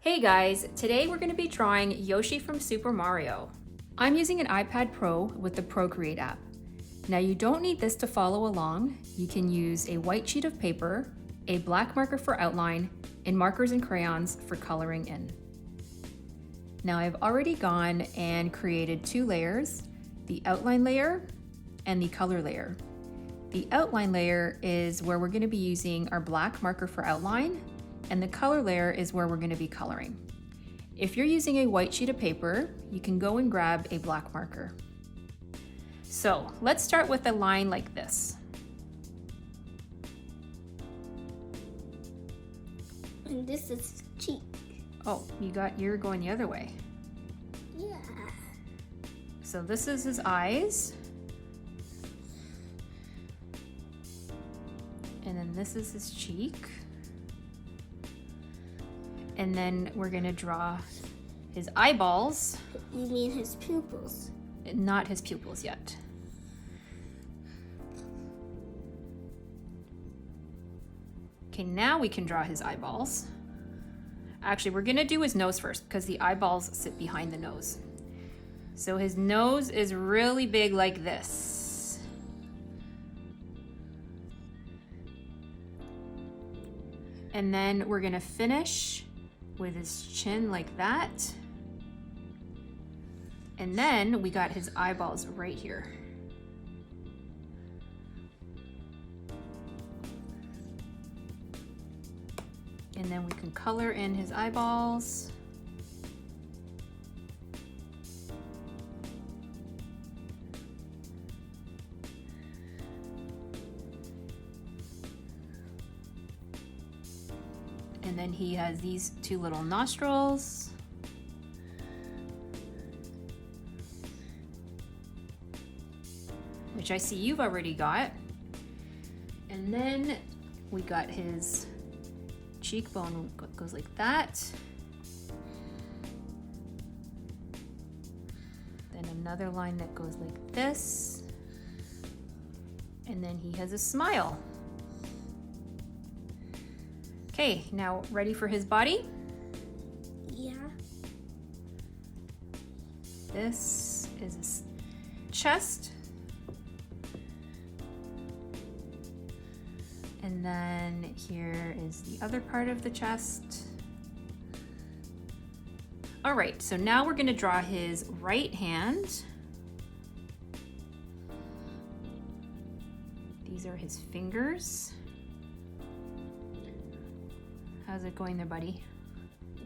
Hey guys, today we're going to be drawing Yoshi from Super Mario. I'm using an iPad Pro with the Procreate app. Now you don't need this to follow along. You can use a white sheet of paper, a black marker for outline, and markers and crayons for coloring in. Now I've already gone and created two layers, the outline layer and the color layer. The outline layer is where we're going to be using our black marker for outline, and the color layer is where we're going to be coloring. If you're using a white sheet of paper, you can go and grab a black marker. So let's start with a line like this. And this is cheek. Oh, you're going the other way. Yeah. So this is his eyes. And then this is his cheek. And then we're gonna draw his eyeballs. You mean his pupils? Not his pupils yet. Okay, now we can draw his eyeballs. Actually, we're gonna do his nose first because the eyeballs sit behind the nose. So his nose is really big like this. And then we're gonna finish with his chin like that. And then we got his eyeballs right here. And then we can color in his eyeballs. And then he has these two little nostrils. Which I see you've already got. And then we got his cheekbone goes like that. Then another line that goes like this. And then he has a smile. Okay, now ready for his body? Yeah. This is his chest. And then here is the other part of the chest. All right, so now we're gonna draw his right hand. These are his fingers. How's it going there, buddy?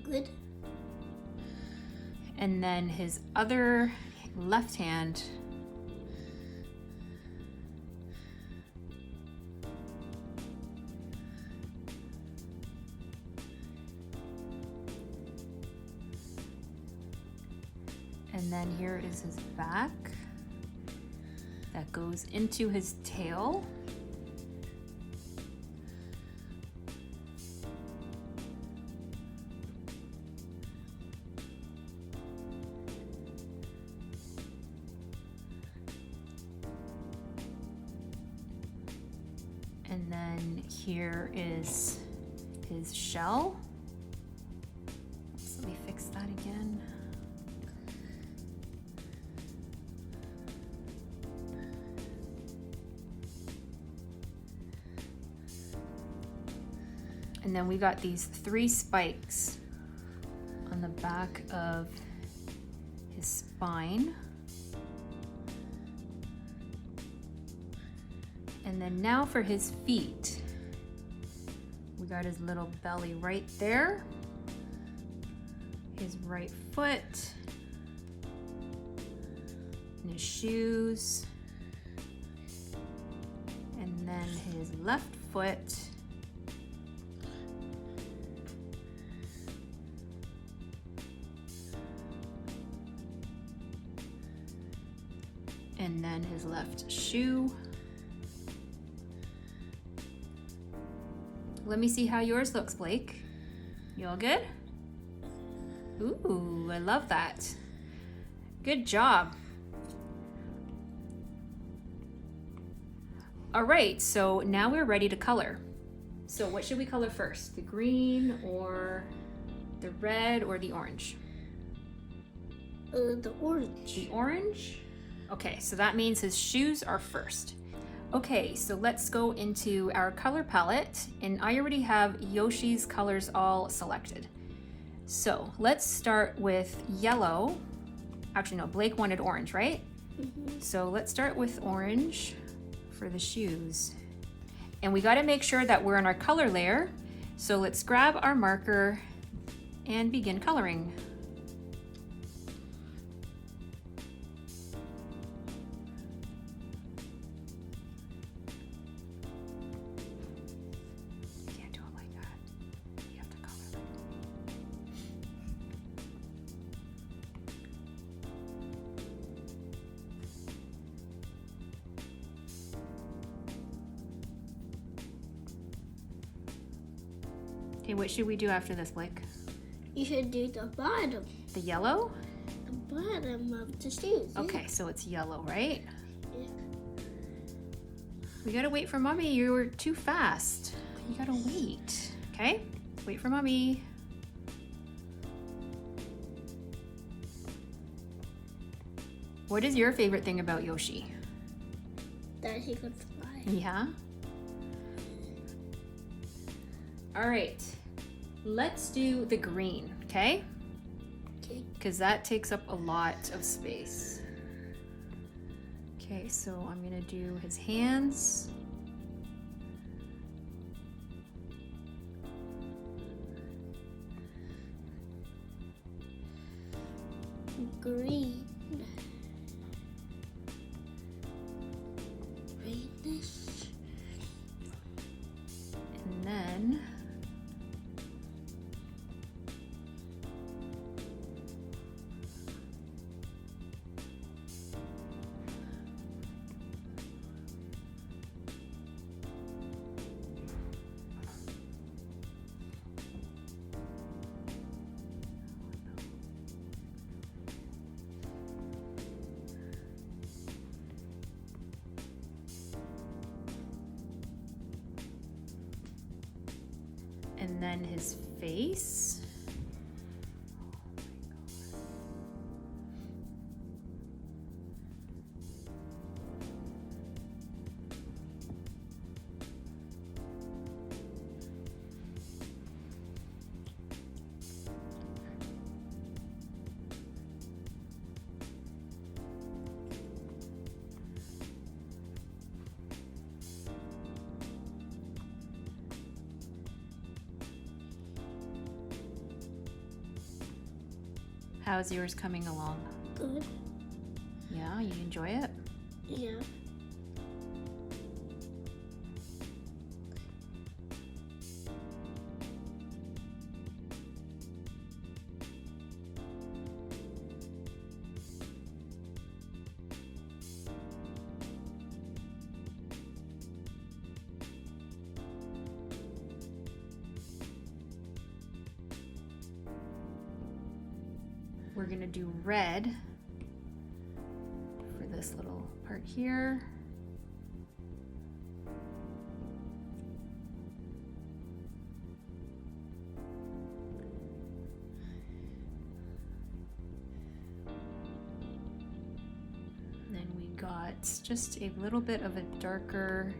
Good. And then his other left hand. And then here is his back that goes into his tail. And then here is his shell. So let me fix that again. And then we got these 3 spikes on the back of his spine. And then now for his feet. We got his little belly right there. His right foot. And his shoes. And then his left foot. And then his left shoe. Let me see how yours looks, Blake. You all good? Ooh, I love that. Good job. All right, so now we're ready to color. So what should we color first? The green or The red or the orange? The orange. The orange? Okay, so that means his shoes are first. Okay, so let's go into our color palette, and I already have Yoshi's colors all selected. So let's start with yellow. Actually, no, Blake wanted orange, right? Mm-hmm. So let's start with orange for the shoes. And we gotta make sure that we're in our color layer. So let's grab our marker and begin coloring. You can't do it like that. You have to color. Okay, what should we do after this, Blake? You should do the bottom. The yellow? The bottom of the shoes. yeah. Okay, so it's yellow, right? Yeah. We gotta wait for mommy. You were too fast. You gotta wait. Okay? Wait for mommy. What is your favorite thing about Yoshi? That he could fly. Yeah? All right. Let's do the green, okay? Okay. Because that takes up a lot of space. Okay, so I'm gonna do his hands. Green. Greenish. And then his face. How's yours coming along? Good. Yeah, you enjoy it? Yeah. We're gonna do red for this little part here. Then we got just a little bit of a darker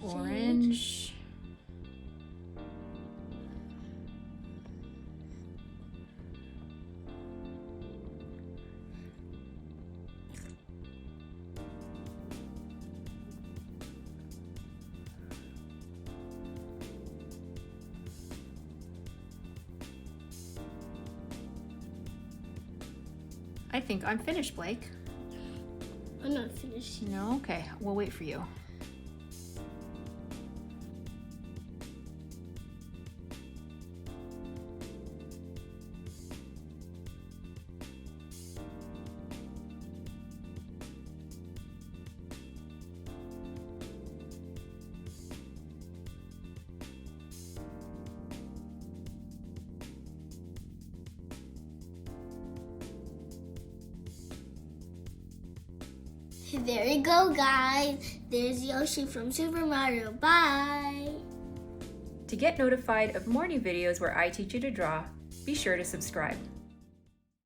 orange. I think I'm finished, Blake. I'm not finished. No? Okay, we'll wait for you. There you go, guys. There's Yoshi from Super Mario. Bye. To get notified of more new videos where I teach you to draw, be sure to subscribe.